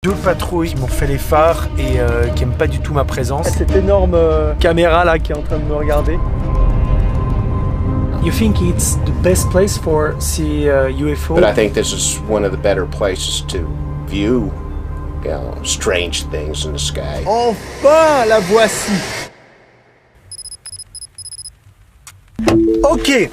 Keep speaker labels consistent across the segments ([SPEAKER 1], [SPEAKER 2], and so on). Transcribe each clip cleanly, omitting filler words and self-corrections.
[SPEAKER 1] Deux patrouilles qui m'ont fait les phares et qui n'aiment pas du tout ma présence. Cette énorme caméra là qui est en train de me regarder. You think it's the best place for see UFO?
[SPEAKER 2] But I think this is one of the better places to view, you know, strange things in the sky.
[SPEAKER 1] Enfin, la voici. Ok.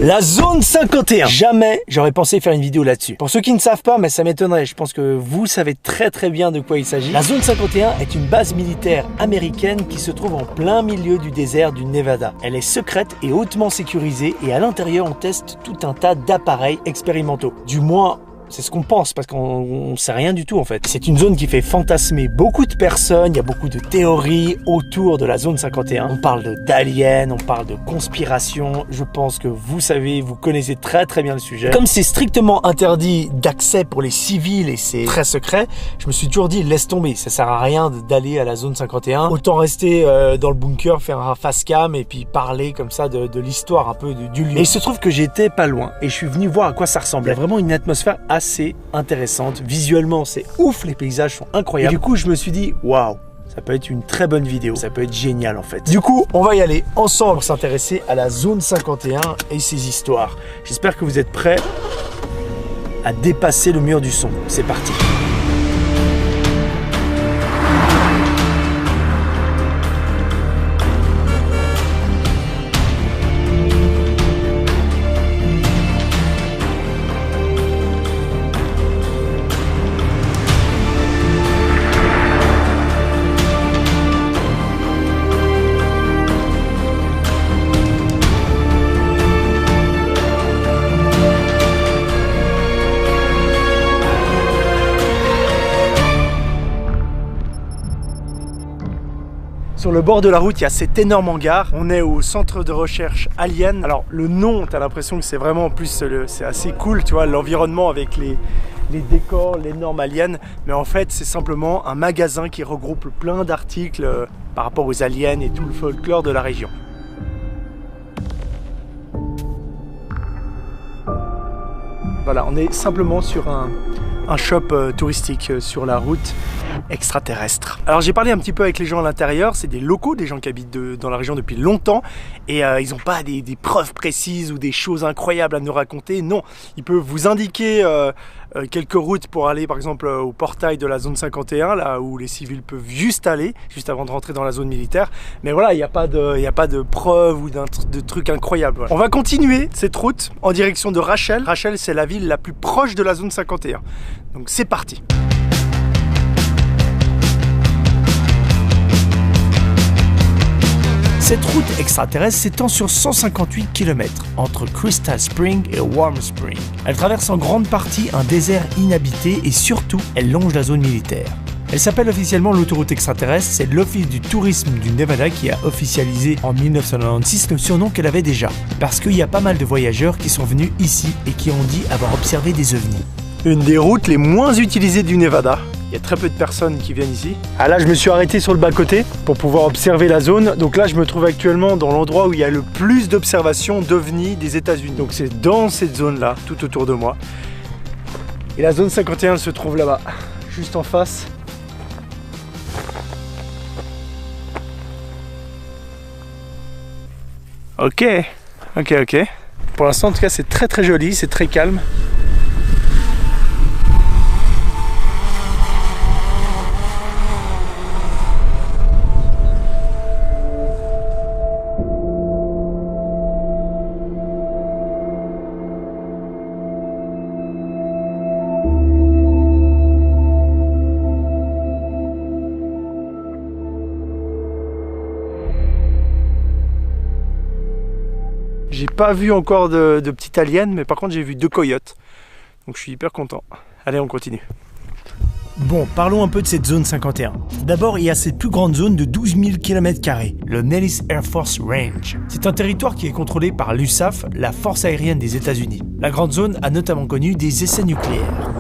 [SPEAKER 1] La zone 51. Jamais j'aurais pensé faire une vidéo là-dessus. Pour ceux qui ne savent pas, mais ça m'étonnerait, je pense que vous savez très bien de quoi il s'agit. La zone 51 est une base militaire américaine qui se trouve en plein milieu du désert du Nevada. Elle est secrète et hautement sécurisée et à l'intérieur on teste tout un tas d'appareils expérimentaux. Du moins, c'est ce qu'on pense parce qu'on sait rien du tout en fait. C'est une zone qui fait fantasmer beaucoup de personnes, il y a beaucoup de théories autour de la zone 51. On parle d'aliens, on parle de conspiration, je pense que vous savez, vous connaissez très bien le sujet. Comme c'est strictement interdit d'accès pour les civils et c'est très secret, je me suis toujours dit laisse tomber, ça sert à rien d'aller à la zone 51. Autant rester dans le bunker, faire un face cam et puis parler comme ça de l'histoire un peu du lieu. Et il se trouve que j'étais pas loin et je suis venu voir à quoi ça ressemblait. Il y a vraiment une atmosphère assez intéressante. Visuellement, c'est ouf, les paysages sont incroyables. Et du coup, je me suis dit, waouh, ça peut être une très bonne vidéo. Ça peut être génial en fait. Du coup, on va y aller ensemble pour s'intéresser à la zone 51 et ses histoires. J'espère que vous êtes prêts à dépasser le mur du son. C'est parti. Sur le bord de la route, il y a cet énorme hangar. On est au centre de recherche Alien. Alors le nom, t'as l'impression que c'est vraiment en plus, c'est assez cool, tu vois, l'environnement avec les décors, les normes aliens. Mais en fait, c'est simplement un magasin qui regroupe plein d'articles par rapport aux aliens et tout le folklore de la région. Voilà, on est simplement sur un shop touristique sur la route extraterrestre. Alors j'ai parlé un petit peu avec les gens à l'intérieur, c'est des locaux, des gens qui habitent dans la région depuis longtemps et ils n'ont pas des preuves précises ou des choses incroyables à nous raconter. Non, ils peuvent vous indiquer quelques routes pour aller par exemple au portail de la zone 51, là où les civils peuvent juste aller, juste avant de rentrer dans la zone militaire. Mais voilà, il n'y a pas de preuves ou de trucs incroyables. Voilà. On va continuer cette route en direction de Rachel. Rachel, c'est la ville la plus proche de la zone 51. Donc c'est parti. Cette route extraterrestre s'étend sur 158 km entre Crystal Spring et Warm Spring. Elle traverse en grande partie un désert inhabité et surtout, elle longe la zone militaire. Elle s'appelle officiellement l'autoroute extraterrestre, c'est l'Office du tourisme du Nevada qui a officialisé en 1996 le surnom qu'elle avait déjà. Parce qu'il y a pas mal de voyageurs qui sont venus ici et qui ont dit avoir observé des ovnis. Une des routes les moins utilisées du Nevada. Il y a très peu de personnes qui viennent ici. Ah là, je me suis arrêté sur le bas-côté pour pouvoir observer la zone. Donc là, je me trouve actuellement dans l'endroit où il y a le plus d'observations d'ovnis des États-Unis. Donc c'est dans cette zone-là, tout autour de moi. Et la zone 51 se trouve là-bas, juste en face. Ok. Pour l'instant, en tout cas, c'est très joli, c'est très calme. J'ai pas vu encore de petits aliens, mais par contre j'ai vu 2 coyotes. Donc je suis hyper content. Allez, on continue. Bon, parlons un peu de cette zone 51. D'abord, il y a cette plus grande zone de 12 000 km², le Nellis Air Force Range. C'est un territoire qui est contrôlé par l'USAF, la force aérienne des États-Unis. La grande zone a notamment connu des essais nucléaires.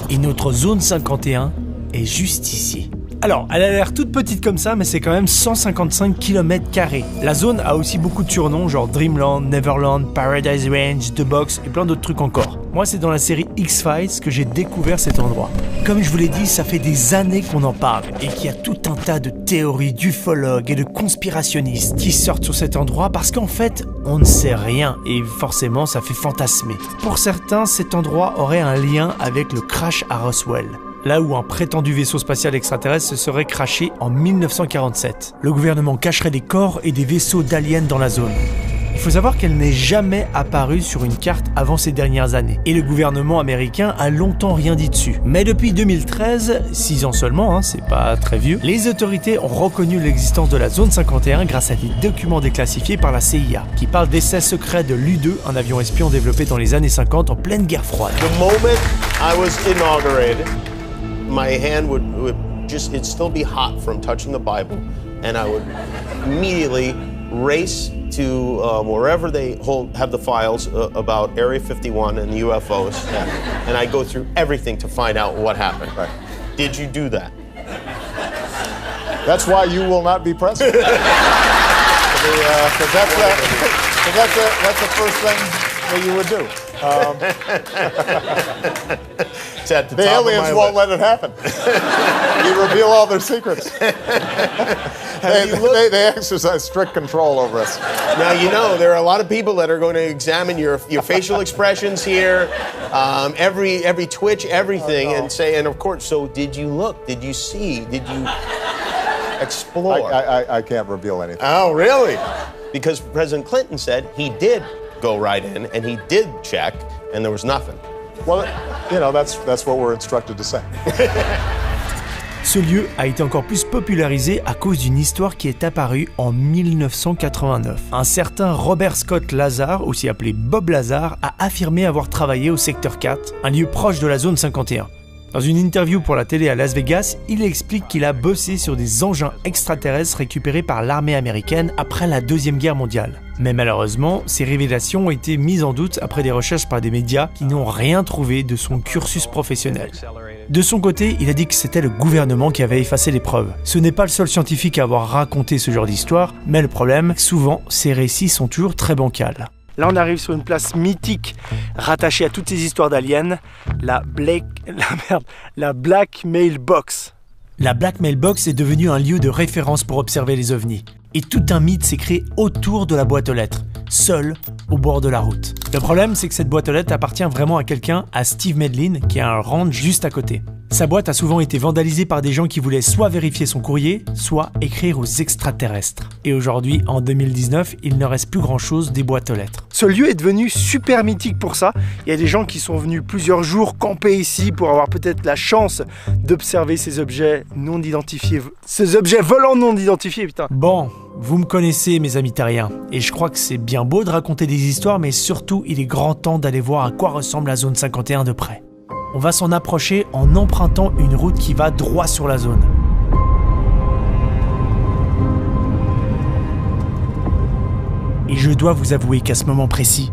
[SPEAKER 1] Et notre zone 51 est juste ici. Alors, elle a l'air toute petite comme ça, mais c'est quand même 155 km². La zone a aussi beaucoup de surnoms, genre Dreamland, Neverland, Paradise Range, The Box et plein d'autres trucs encore. Moi, c'est dans la série X-Files que j'ai découvert cet endroit. Comme je vous l'ai dit, ça fait des années qu'on en parle et qu'il y a tout un tas de théories d'ufologues et de conspirationnistes qui sortent sur cet endroit parce qu'en fait, on ne sait rien et forcément, ça fait fantasmer. Pour certains, cet endroit aurait un lien avec le crash à Roswell, là où un prétendu vaisseau spatial extraterrestre se serait crashé en 1947. Le gouvernement cacherait des corps et des vaisseaux d'aliens dans la zone. Il faut savoir qu'elle n'est jamais apparue sur une carte avant ces dernières années. Et le gouvernement américain a longtemps rien dit dessus. Mais depuis 2013, 6 ans seulement, c'est pas très vieux, les autorités ont reconnu l'existence de la zone 51 grâce à des documents déclassifiés par la CIA, qui parlent d'essais secrets de l'U-2, un avion espion développé dans les années 50 en pleine guerre froide.
[SPEAKER 2] The moment I was inaugurated, my hand would just, it'd still be hot from touching the Bible, and I would immediately race to wherever they have the files about Area 51 and UFOs, and I go through everything to find out what happened.
[SPEAKER 3] Right.
[SPEAKER 2] Did you do that?
[SPEAKER 3] That's why you will not be president. Because that's the first thing that you would do.
[SPEAKER 2] It's at the
[SPEAKER 3] The
[SPEAKER 2] top
[SPEAKER 3] aliens
[SPEAKER 2] of my
[SPEAKER 3] won't
[SPEAKER 2] list.
[SPEAKER 3] let it happen. You reveal all their secrets. They exercise strict control over us.
[SPEAKER 2] Now, you know, there are a lot of people that are going to examine your facial expressions here, every twitch, everything, and say, and of course, so did you look? Did you see? Did you explore?
[SPEAKER 3] I can't reveal anything.
[SPEAKER 2] Oh, really? Because President Clinton said he did go right in, and he did check, and there was nothing.
[SPEAKER 3] Well, you know, that's what we're instructed to say.
[SPEAKER 1] Ce lieu a été encore plus popularisé à cause d'une histoire qui est apparue en 1989. Un certain Robert Scott Lazar, aussi appelé Bob Lazar, a affirmé avoir travaillé au secteur 4, un lieu proche de la zone 51. Dans une interview pour la télé à Las Vegas, il explique qu'il a bossé sur des engins extraterrestres récupérés par l'armée américaine après la Deuxième Guerre mondiale. Mais malheureusement, ces révélations ont été mises en doute après des recherches par des médias qui n'ont rien trouvé de son cursus professionnel. De son côté, il a dit que c'était le gouvernement qui avait effacé les preuves. Ce n'est pas le seul scientifique à avoir raconté ce genre d'histoire, mais le problème, souvent, ces récits sont toujours très bancals. Là, on arrive sur une place mythique rattachée à toutes ces histoires d'aliens, la Black Mailbox. La Black Mailbox est devenue un lieu de référence pour observer les ovnis. Et tout un mythe s'est créé autour de la boîte aux lettres, seule au bord de la route. Le problème, c'est que cette boîte aux lettres appartient vraiment à quelqu'un, à Steve Medlin, qui a un ranch juste à côté. Sa boîte a souvent été vandalisée par des gens qui voulaient soit vérifier son courrier, soit écrire aux extraterrestres. Et aujourd'hui, en 2019, il ne reste plus grand-chose des boîtes aux lettres. Ce lieu est devenu super mythique pour ça. Il y a des gens qui sont venus plusieurs jours camper ici pour avoir peut-être la chance d'observer ces objets non identifiés. Ces objets volants non identifiés, putain. Bon, vous me connaissez, mes amis terriens. Et je crois que c'est bien beau de raconter des histoires, mais surtout, il est grand temps d'aller voir à quoi ressemble la zone 51 de près. On va s'en approcher en empruntant une route qui va droit sur la zone. Et je dois vous avouer qu'à ce moment précis,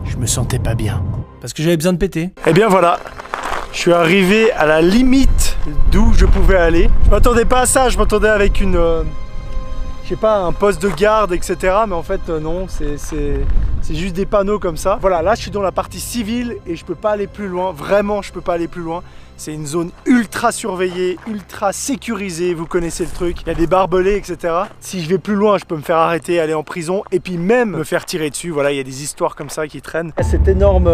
[SPEAKER 1] je me sentais pas bien. Parce que j'avais besoin de péter. Et bien voilà, je suis arrivé à la limite d'où je pouvais aller. Je m'attendais pas à ça, je m'attendais avec une... je sais pas, un poste de garde, etc. Mais en fait, non, c'est juste des panneaux comme ça. Voilà, là, je suis dans la partie civile et je peux pas aller plus loin. Vraiment, je peux pas aller plus loin. C'est une zone ultra surveillée, ultra sécurisée. Vous connaissez le truc. Il y a des barbelés, etc. Si je vais plus loin, je peux me faire arrêter, aller en prison et puis même me faire tirer dessus. Voilà, il y a des histoires comme ça qui traînent. Cette énorme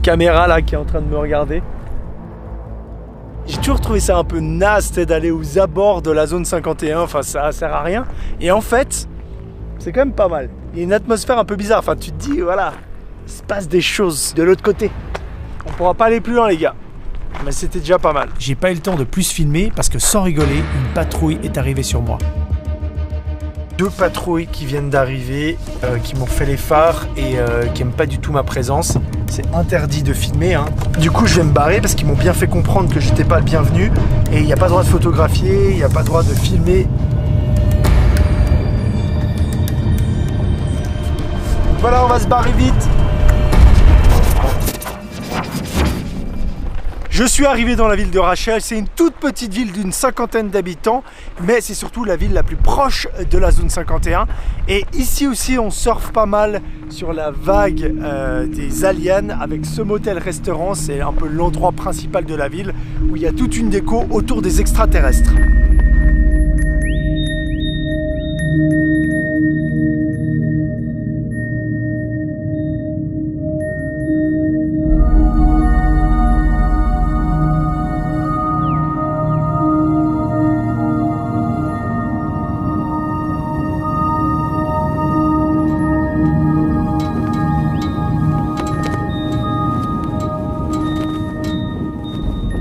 [SPEAKER 1] caméra là qui est en train de me regarder. J'ai toujours trouvé ça un peu naze d'aller aux abords de la zone 51, enfin ça sert à rien. Et en fait, c'est quand même pas mal. Il y a une atmosphère un peu bizarre, enfin tu te dis, voilà, il se passe des choses de l'autre côté. On pourra pas aller plus loin les gars, mais c'était déjà pas mal. J'ai pas eu le temps de plus filmer parce que sans rigoler, une patrouille est arrivée sur moi. Deux patrouilles qui viennent d'arriver, qui m'ont fait les phares et qui n'aiment pas du tout ma présence. C'est interdit de filmer, hein. Du coup, je vais me barrer parce qu'ils m'ont bien fait comprendre que j'étais pas le bienvenu. Et il n'y a pas le droit de photographier, il n'y a pas le droit de filmer. Voilà, on va se barrer vite. Je suis arrivé dans la ville de Rachel, c'est une toute petite ville d'une 50aine d'habitants, mais c'est surtout la ville la plus proche de la zone 51. Et ici aussi, on surfe pas mal sur la vague des aliens avec ce motel-restaurant. C'est un peu l'endroit principal de la ville où il y a toute une déco autour des extraterrestres.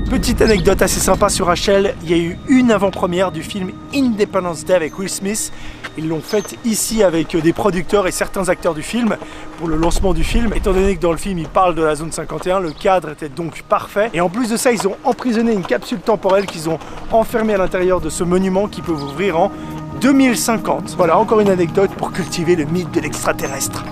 [SPEAKER 1] Petite anecdote assez sympa sur Rachel, il y a eu une avant-première du film Independence Day avec Will Smith. Ils l'ont faite ici avec des producteurs et certains acteurs du film pour le lancement du film. Étant donné que dans le film il parle de la zone 51, le cadre était donc parfait. Et en plus de ça, ils ont emprisonné une capsule temporelle qu'ils ont enfermée à l'intérieur de ce monument qui peut ouvrir en 2050. Voilà, encore une anecdote pour cultiver le mythe de l'extraterrestre.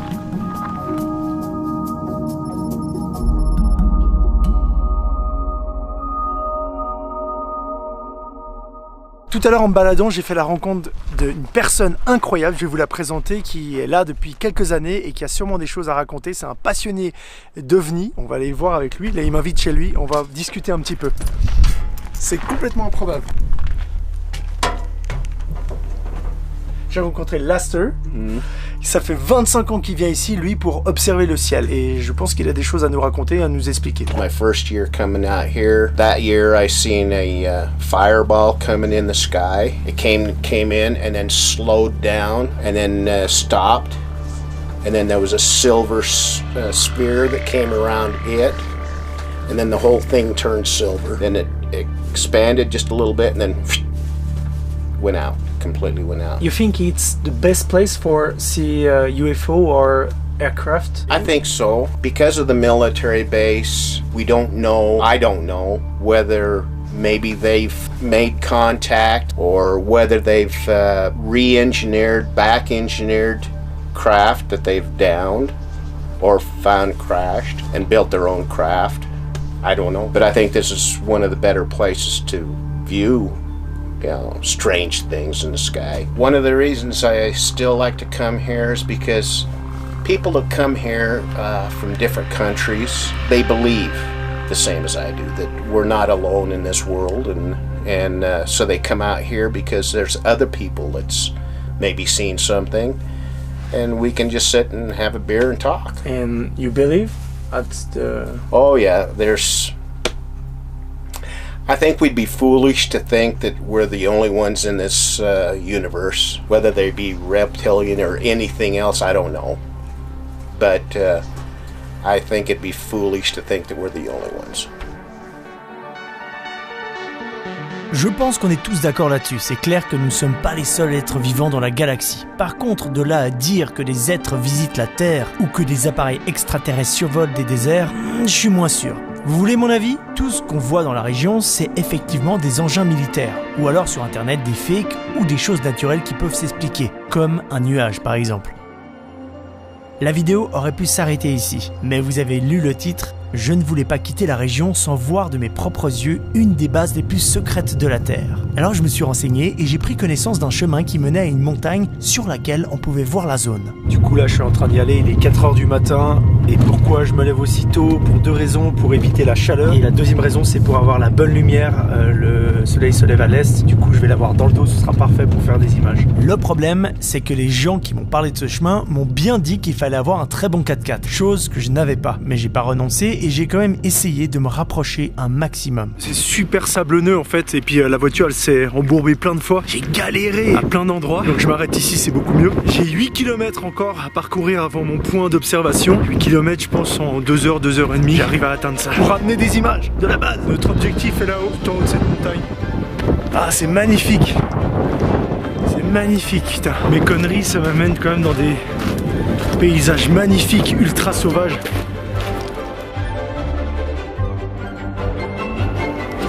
[SPEAKER 1] Tout à l'heure en me baladant, j'ai fait la rencontre d'une personne incroyable, je vais vous la présenter, qui est là depuis quelques années et qui a sûrement des choses à raconter. C'est un passionné d'OVNI, on va aller voir avec lui, là il m'invite chez lui, on va discuter un petit peu. C'est complètement improbable. J'ai rencontré Laster, ça fait 25 ans qu'il vient ici, lui, pour observer le ciel. Et je pense qu'il a des choses à nous raconter, à nous expliquer.
[SPEAKER 4] My first year coming out here, that year I seen a fireball coming in the sky. It came in and then slowed down and then stopped. And then there was a silver spear that came around it. And then the whole thing turned silver. Then it expanded just a little bit and then went out. Completely went out.
[SPEAKER 1] You think it's the best place for see UFO or aircraft?
[SPEAKER 4] I think so. Because of the military base, we don't know, I don't know, whether maybe they've made contact or whether they've re-engineered, back-engineered craft that they've downed or found crashed and built their own craft. I don't know. But I think this is one of the better places to view strange things in the sky. One of the reasons I still like to come here is because people that come here from different countries, they believe the same as I do, that we're not alone in this world, and so they come out here because there's other people that's maybe seen something, and we can just sit and have a beer and talk.
[SPEAKER 1] And you believe at the...
[SPEAKER 4] Oh yeah, I think we'd be foolish to think that we're the only ones in this universe, whether they be reptilian or anything else, I don't know. But I think it'd be foolish to think that we're the only ones.
[SPEAKER 1] Je pense qu'on est tous d'accord là-dessus, c'est clair que nous ne sommes pas les seuls êtres vivants dans la galaxie. Par contre, de là à dire que des êtres visitent la Terre ou que des appareils extraterrestres survolent des déserts, je suis moins sûr. Vous voulez mon avis? Tout ce qu'on voit dans la région, c'est effectivement des engins militaires, ou alors sur internet des fakes ou des choses naturelles qui peuvent s'expliquer, comme un nuage par exemple. La vidéo aurait pu s'arrêter ici, mais vous avez lu le titre. Je ne voulais pas quitter la région sans voir de mes propres yeux une des bases les plus secrètes de la Terre. Alors je me suis renseigné et j'ai pris connaissance d'un chemin qui menait à une montagne sur laquelle on pouvait voir la zone. Du coup là je suis en train d'y aller, il est 4 h du matin. Et pourquoi je me lève aussitôt? Pour deux raisons, pour éviter la chaleur. Et la deuxième raison c'est pour avoir la bonne lumière. Le soleil se lève à l'est, du coup je vais l'avoir dans le dos, ce sera parfait pour faire des images. Le problème c'est que les gens qui m'ont parlé de ce chemin m'ont bien dit qu'il fallait avoir un très bon 4x4. Chose que je n'avais pas, mais j'ai pas renoncé. Et j'ai quand même essayé de me rapprocher un maximum. C'est super sablonneux en fait, et puis la voiture elle s'est embourbée plein de fois. J'ai galéré à plein d'endroits, donc je m'arrête ici, c'est beaucoup mieux. J'ai 8 km encore à parcourir avant mon point d'observation. 8 km je pense en 2 h, 2 h 30, j'arrive à atteindre ça. Pour ramener des images de la base. Notre objectif est là-haut, tout en haut de cette montagne. Ah c'est magnifique. C'est magnifique, putain. Mes conneries ça m'amène quand même dans des paysages magnifiques, ultra sauvages.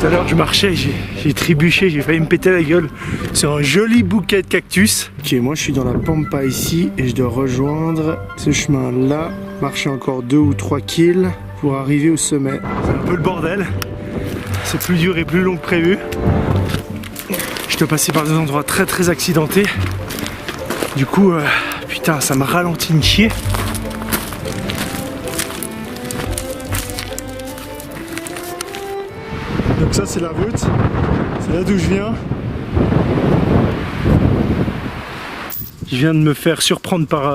[SPEAKER 1] Tout à l'heure je marchais, j'ai trébuché, j'ai failli me péter la gueule. C'est un joli bouquet de cactus. Ok, moi je suis dans la pampa ici et je dois rejoindre ce chemin là, marcher encore 2 ou 3 kills pour arriver au sommet. C'est un peu le bordel. c'est plus dur et plus long que prévu. Je dois passer par des endroits très accidentés. Du coup, putain, ça me ralentit une chier. Donc ça c'est la route, c'est là d'où je viens. Je viens de me faire surprendre par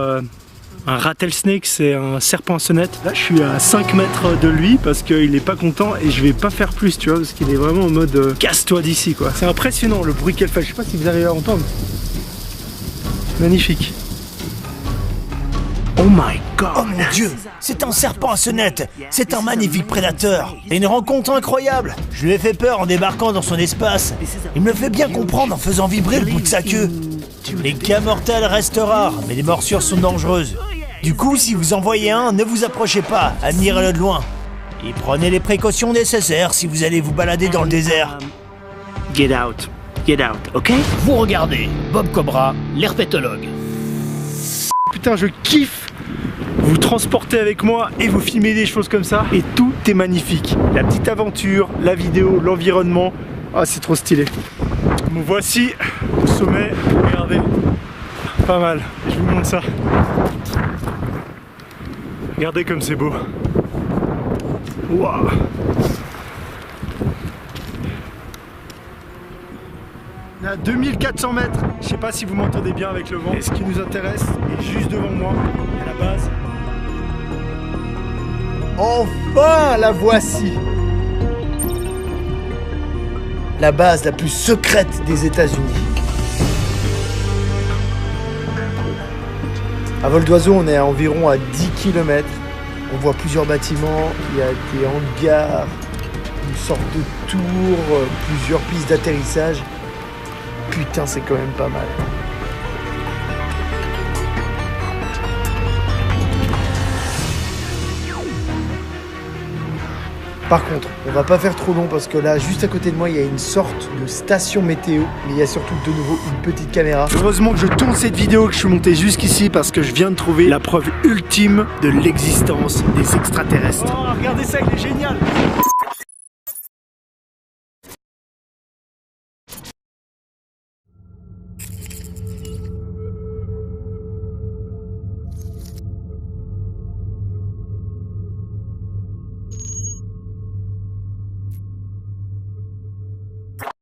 [SPEAKER 1] un rattlesnake, c'est un serpent à sonnette. Là je suis à 5 mètres de lui parce qu'il est pas content et je vais pas faire plus, tu vois, parce qu'il est vraiment en mode casse-toi d'ici quoi. C'est impressionnant le bruit qu'elle fait, je sais pas si vous arrivez à entendre. Magnifique. Oh my god!
[SPEAKER 5] Oh mon Dieu, c'est un serpent à sonnette. C'est un magnifique prédateur. C'est une rencontre incroyable. Je lui ai fait peur en débarquant dans son espace. Il me le fait bien comprendre en faisant vibrer le bout de sa queue. Les cas mortels restent rares, mais les morsures sont dangereuses. Du coup, si vous en voyez un, ne vous approchez pas, admirez-le de loin. Et prenez les précautions nécessaires si vous allez vous balader dans le désert.
[SPEAKER 1] Get out, ok?
[SPEAKER 5] Vous regardez, Bob Cobra, l'herpétologue.
[SPEAKER 1] Putain, je kiffe vous transporter avec moi et vous filmer des choses comme ça. Et tout est magnifique. La petite aventure, la vidéo, l'environnement. Ah, c'est trop stylé. Me voici au sommet. Regardez. Pas mal. Je vous montre ça. Regardez comme c'est beau. Waouh. On est à 2400 mètres. Je sais pas si vous m'entendez bien avec le vent. Et ce qui nous intéresse est juste devant moi. Il y a la base.
[SPEAKER 5] Enfin, la voici. La base la plus secrète des États-Unis. À vol d'oiseau, on est à environ à 10 km. On voit plusieurs bâtiments, il y a des hangars, une sorte de tour, plusieurs pistes d'atterrissage. Putain, c'est quand même pas mal. Par contre, on va pas faire trop long parce que là, juste à côté de moi, il y a une sorte de station météo. Mais il y a surtout de nouveau une petite caméra.
[SPEAKER 1] Heureusement que je tourne cette vidéo, que je suis monté jusqu'ici parce que je viens de trouver la preuve ultime de l'existence des extraterrestres. Oh, regardez ça, il est génial!